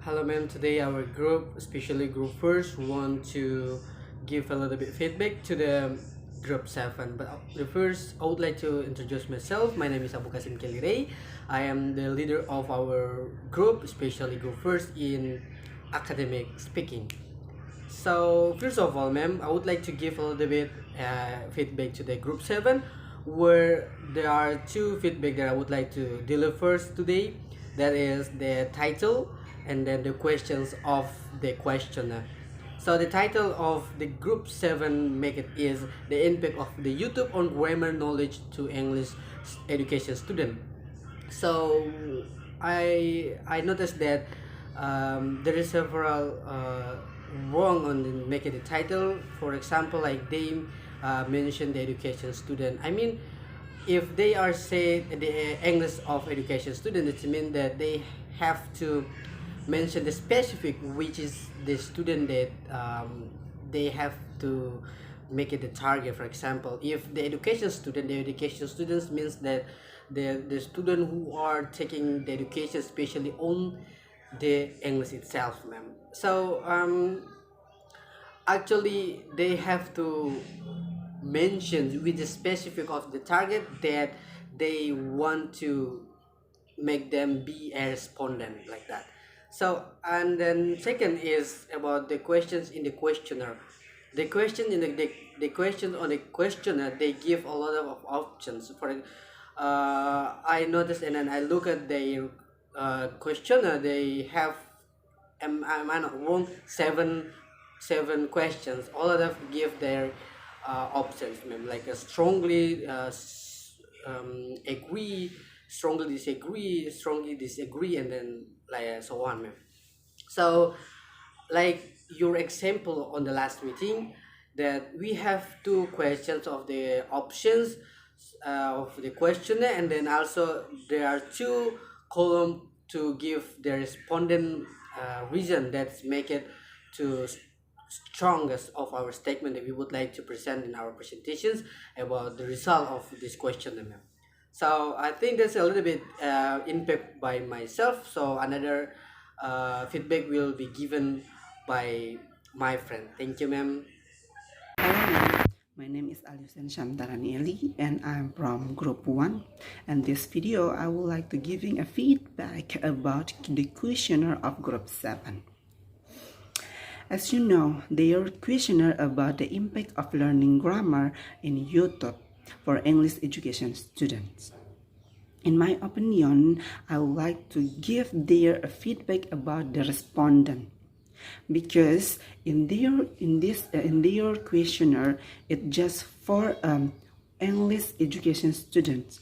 Hello, ma'am. Today, our group, especially group first, want to give a little bit feedback to the group 7. But the first, I would like to introduce myself. My name is Abu Kasim Kelire. I am the leader of our group, especially group first in academic speaking. So, first of all, ma'am, I would like to give a little bit feedback to the group 7, where there are two feedback that I would like to deliver first today. That is the title and then the questions of the questionnaire. So the title of the group 7 make it is the impact of the YouTube on grammar knowledge to English education student. So I noticed that there is several wrong on the making the title. For example, like they mention the education student. I mean, if they are say the English of education student, it means that they have to mention the specific which is the student that they have to make it the target. For example, if the education students means that the student who are taking the education especially on the English itself, ma'am. So actually they have to mention with the specific of the target that they want to make them be a respondent like that. So and then second is about the questions in the questionnaire. The question in the questions on the questionnaire, they give a lot of options for I noticed and then I look at the questionnaire. They have, am I not wrong, seven questions. All of them give their options, ma'am, like a strongly agree, strongly disagree, and then like so on, ma'am. So like your example on the last meeting, that we have two questions of the options of the questionnaire, and then also there are two column to give the respondent reason that's make it to strongest of our statement that we would like to present in our presentations about the result of this questionnaire. So I think that's a little bit impact by myself. So another feedback will be given by my friend. Thank you, ma'am. Hello, my name is Alusen Shamtaranieli and I'm from Group 1. And this video I would like to giving a feedback about the questionnaire of Group 7. As you know, they are questionnaire about the impact of learning grammar in YouTube for English education students. In my opinion, I would like to give their feedback about the respondent, because in their questionnaire it just for English education students.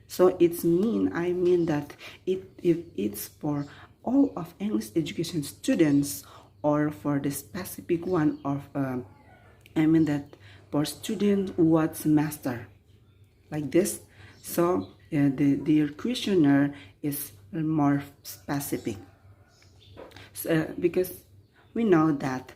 So I mean that if it's for all of English education students or for the specific one of I mean that for student what semester like this. So their questionnaire is more specific. So, because we know that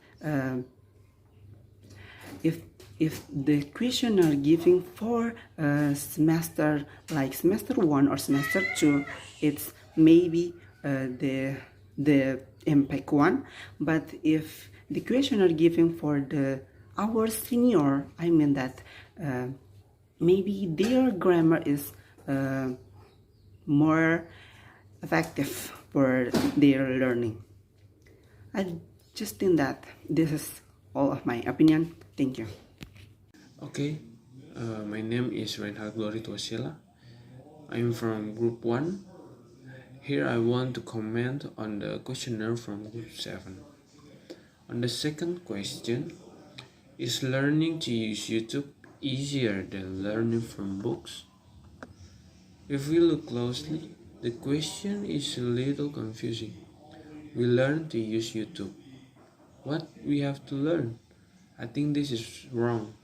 if the questionnaire giving for semester like semester 1 or semester 2, it's maybe the impact one. But if the questionnaire giving for the our senior, I mean that maybe their grammar is more effective for their learning. I just think that this is all of my opinion. Thank you. Okay, my name is Reinhard Glory Tuasila. I'm from Group 1. Here I want to comment on the questionnaire from Group 7. On the second question, is learning to use YouTube easier than learning from books? If we look closely, the question is a little confusing. We learn to use YouTube. What we have to learn? I think this is wrong.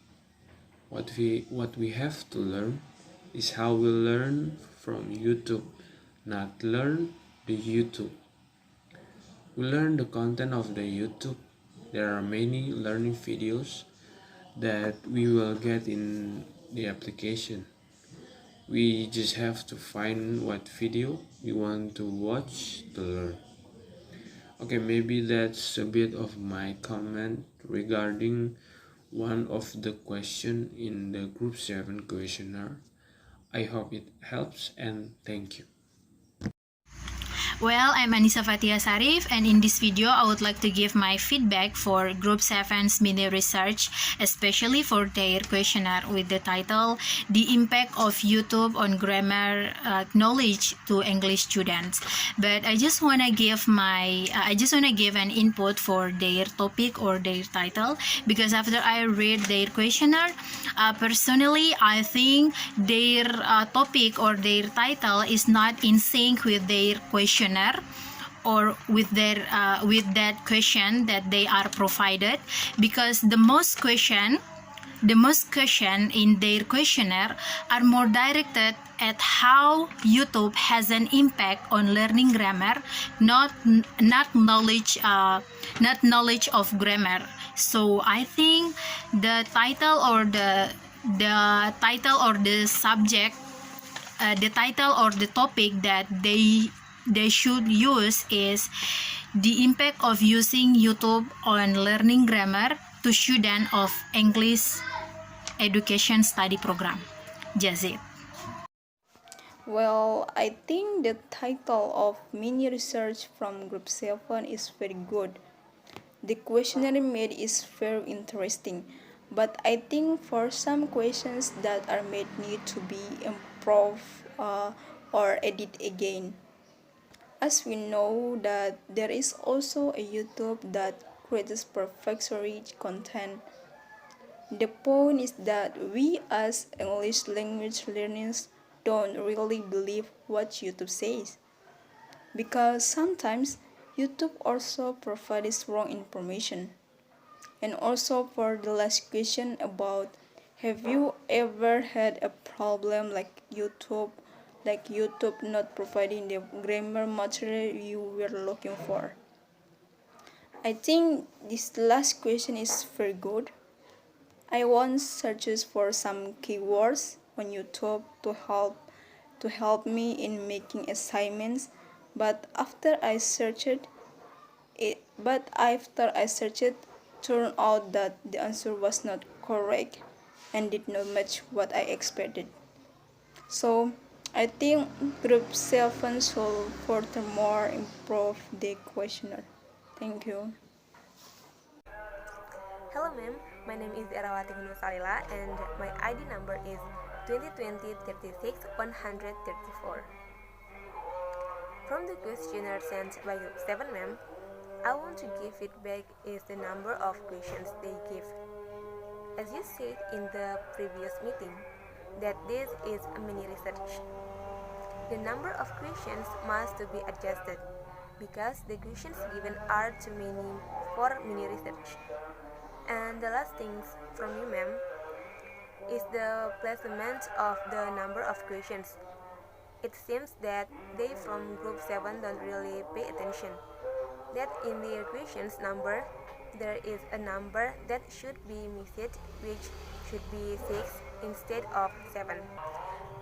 What we have to learn is how we learn from YouTube, not learn the YouTube. We learn the content of the YouTube. There are many learning videos that we will get in the application. We just have to find what video we want to watch to learn. Okay, maybe that's a bit of my comment regarding one of the question in the Group 7 questionnaire. I hope it helps and thank you. Well, I'm Anissa Fatia Sarif, and in this video, I would like to give my feedback for Group 7's mini research, especially for their questionnaire with the title, The Impact of YouTube on Grammar Knowledge to English Students. But I just want to give an input for their topic or their title, because after I read their questionnaire, personally, I think their topic or their title is not in sync with their questionnaire or with that question that they are provided, because the most question in their questionnaire are more directed at how YouTube has an impact on learning grammar, not knowledge of grammar. So I think the title or the subject, the title or the topic that they should use is the impact of using YouTube on learning grammar to students of English education study program. Just it. Well, I think the title of mini research from Group 7 is very good. The questionnaire made is very interesting, but I think for some questions that are made need to be improved or edit again. As we know that there is also a YouTube that creates perfectory content. The point is that we as English language learners don't really believe what YouTube says, because sometimes YouTube also provides wrong information. And also for the last question about, have you ever had a problem like YouTube not providing the grammar material you were looking for? I think this last question is very good. I once searched for some keywords on YouTube to help me in making assignments, but after I searched it turned out that the answer was not correct and did not match what I expected. So I think Group 7 should furthermore improve the questionnaire. Thank you. Hello ma'am, my name is Erawati Salila and my ID number is 2020-36-134. From the questionnaire sent by Group 7 ma'am, I want to give feedback is the number of questions they give. As you said in the previous meeting, that this is a mini research. The number of questions must be adjusted because the questions given are too many for mini research. And the last things from you ma'am is the placement of the number of questions. It seems that they from Group 7 don't really pay attention that in their questions number there is a number that should be missed, which should be 6 instead of 7.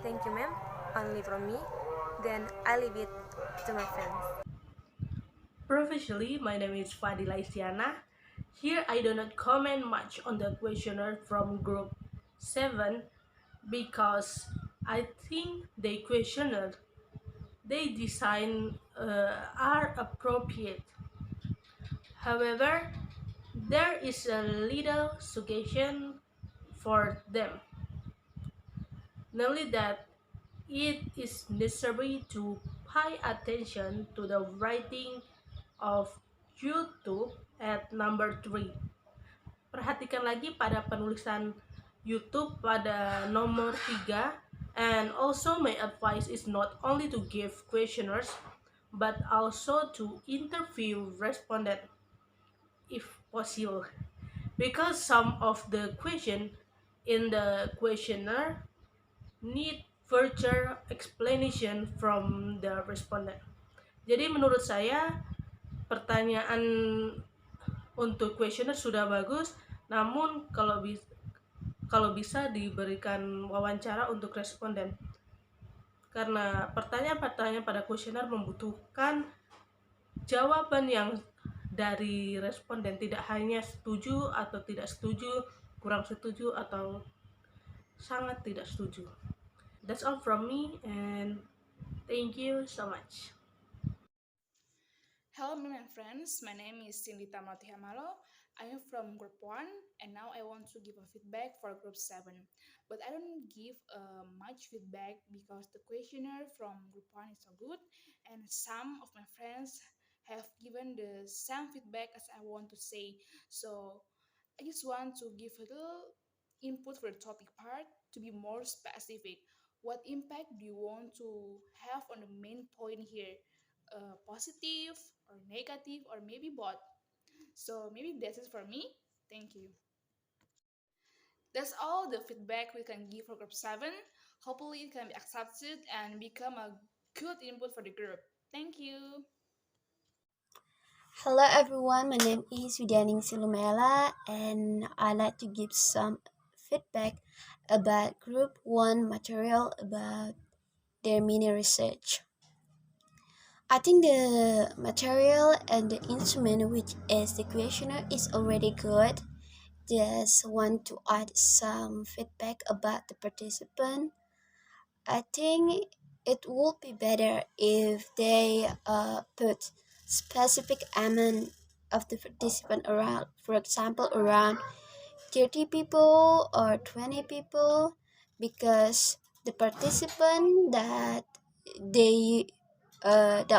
Thank you ma'am, only from me, then I leave it to my friends. Professionally, my name is Fadila Istiana. Here I do not comment much on the questionnaire from Group 7 because I think the questionnaire they design are appropriate. However, there is a little suggestion for them, namely that it is necessary to pay attention to the writing of YouTube at number 3. Perhatikan lagi pada penulisan YouTube pada nomor 3, and also my advice is not only to give questionnaires but also to interview respondent if possible, because some of the question in the questionnaire need further explanation from the respondent. Jadi menurut saya pertanyaan untuk questionnaire sudah bagus, namun kalau bisa diberikan wawancara untuk responden, karena pertanyaan-pertanyaan pada questionnaire membutuhkan jawaban yang dari responden, tidak hanya setuju atau tidak setuju, kurang setuju atau sangat tidak setuju. That's all from me, and thank you so much. Hello, my friends. My name is Cindy Tamati Hamalo. I am from Group 1, and now I want to give a feedback for Group 7. But I don't give much feedback because the questionnaire from Group 1 is so good, and some of my friends have given the same feedback as I want to say. So I just want to give a little input for the topic part to be more specific. What impact do you want to have on the main point here? Positive or negative or maybe both. So maybe that's it for me. Thank you. That's all the feedback we can give for group 7. Hopefully it can be accepted and become a good input for the group. Thank you. Hello everyone, my name is Widyaning Silumela and I'd like to give some feedback about Group 1 material about their mini research. I think the material and the instrument which is the questionnaire is already good. Just want to add some feedback about the participant. I think it would be better if they put specific amount of the participant around, for example, around 30 people or 20 people, because the participant that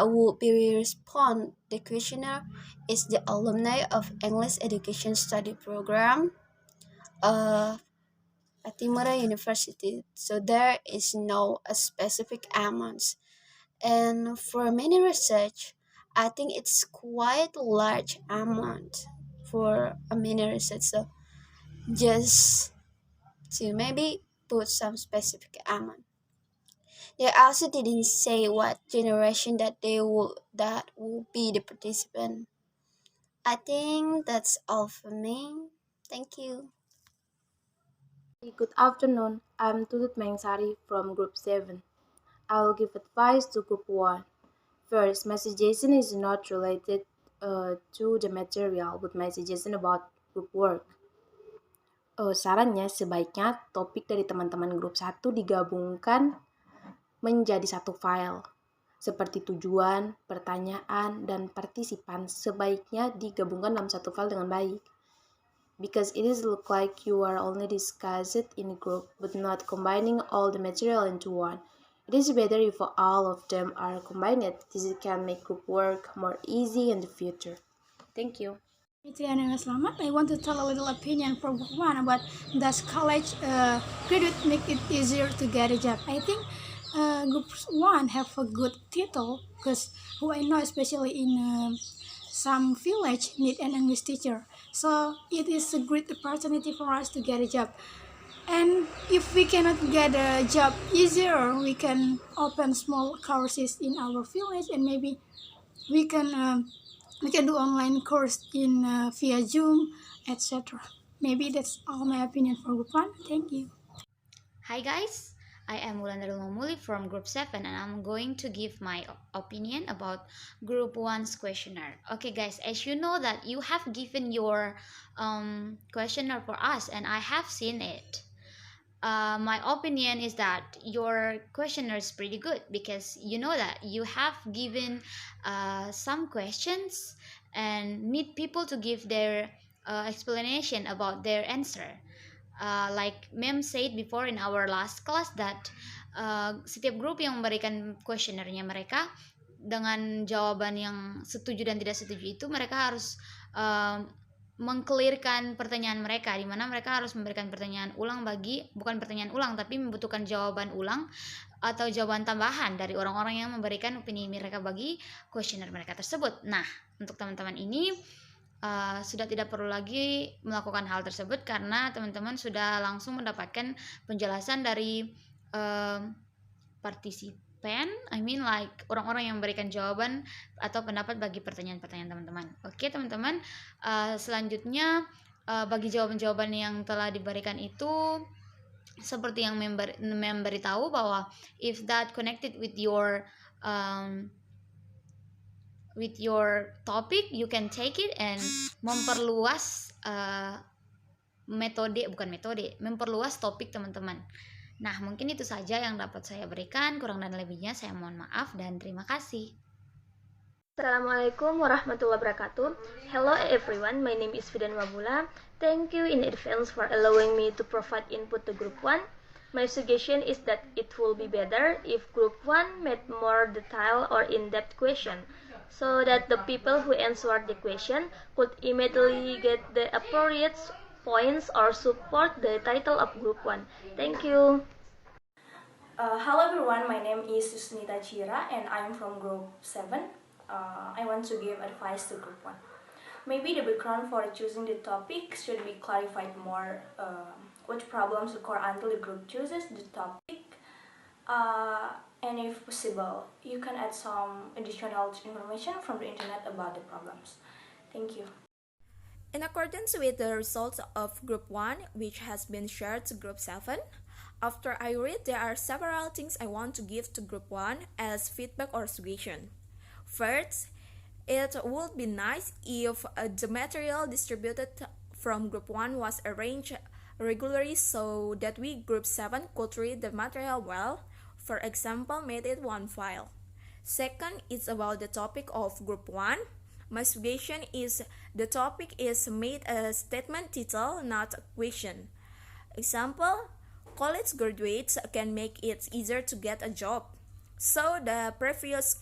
will be respond the questionnaire is the alumni of English Education Study Program of Atimura University. So there is no specific amount. And for mini research, I think it's quite a large amount for a mini research. So just to maybe put some specific amount. They also didn't say what generation that will be the participant. I think that's all for me. Thank you. Good afternoon, I'm Tutut Mengsari from Group 7. I will give advice to Group 1. First, my suggestion is not related to the material, but my suggestion about group work. Sarannya sebaiknya topik dari teman-teman grup 1 digabungkan menjadi satu file. Seperti tujuan, pertanyaan, dan partisipan sebaiknya digabungkan dalam satu file dengan baik. Because it is look like you are only discuss it in a group but not combining all the material into one. It is better if all of them are combined. This can make group work more easy in the future. Thank you. Triana Slamet. I want to tell a little opinion for group 1 about does college graduate make it easier to get a job. I think group 1 have a good title because who I know especially in some village need an English teacher. So it is a great opportunity for us to get a job. And if we cannot get a job easier, we can open small courses in our village, and maybe we can do online course in via Zoom, etc. Maybe that's all my opinion for group 1. Thank you. Hi guys, I am Wulandari Mamuli from Group 7 and I'm going to give my opinion about Group 1's questionnaire. Okay guys, as you know that you have given your questionnaire for us and I have seen it. My opinion is that your questionnaire is pretty good because you know that you have given some questions and need people to give their explanation about their answer. Like Mem said before in our last class that setiap grup yang memberikan questionnaire-nya mereka dengan jawaban yang setuju dan tidak setuju itu mereka harus mengclearkan pertanyaan mereka, di mana mereka harus memberikan pertanyaan ulang bukan pertanyaan ulang tapi membutuhkan jawaban ulang atau jawaban tambahan dari orang-orang yang memberikan opini mereka bagi questionnaire mereka tersebut. Nah, untuk teman-teman ini sudah tidak perlu lagi melakukan hal tersebut karena teman-teman sudah langsung mendapatkan penjelasan dari partisipan, like orang-orang yang memberikan jawaban atau pendapat bagi pertanyaan-pertanyaan teman-teman. Oke teman-teman, selanjutnya bagi jawaban-jawaban yang telah diberikan itu seperti yang memberitahu bahwa if that connected with your with your topic, you can take it and memperluas memperluas topik teman-teman. Nah, mungkin itu saja yang dapat saya berikan. Kurang dan lebihnya saya mohon maaf dan terima kasih. Assalamualaikum warahmatullahi wabarakatuh. Hello everyone, my name is Fidan Wabula. Thank you in advance for allowing me to provide input to Group 1. My suggestion is that it will be better if Group 1 made more detailed or in-depth question, so that the people who answered the question could immediately get the appropriate points or support the title of Group 1. Thank you. Hello everyone, my name is Susnita Chira and I'm from Group 7. I want to give advice to Group 1. Maybe the background for choosing the topic should be clarified more. What problems occur until the group chooses the topic, and if possible, you can add some additional information from the internet about the problems. Thank you. In accordance with the results of Group 1, which has been shared to Group 7, after I read, there are several things I want to give to Group 1 as feedback or suggestion. First, it would be nice if the material distributed from Group 1 was arranged regularly so that we, Group 7, could read the material well. For example, made it one file. Second, it's about the topic of Group 1. My suggestion is the topic is made a statement title, not a question. Example, college graduates can make it easier to get a job. So the previous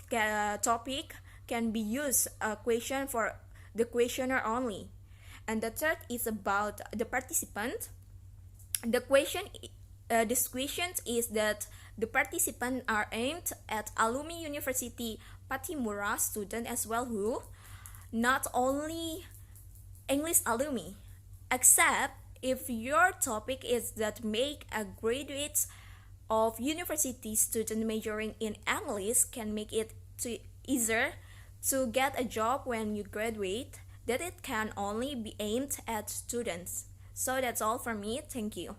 topic can be used a question for the questioner only. And the third is about the participant. The question is that the participants are aimed at alumni University Pattimura students as well who not only English alumni, except if your topic is that make a graduates of university student majoring in English can make it easier to get a job when you graduate, that it can only be aimed at students. So that's all from me. Thank you.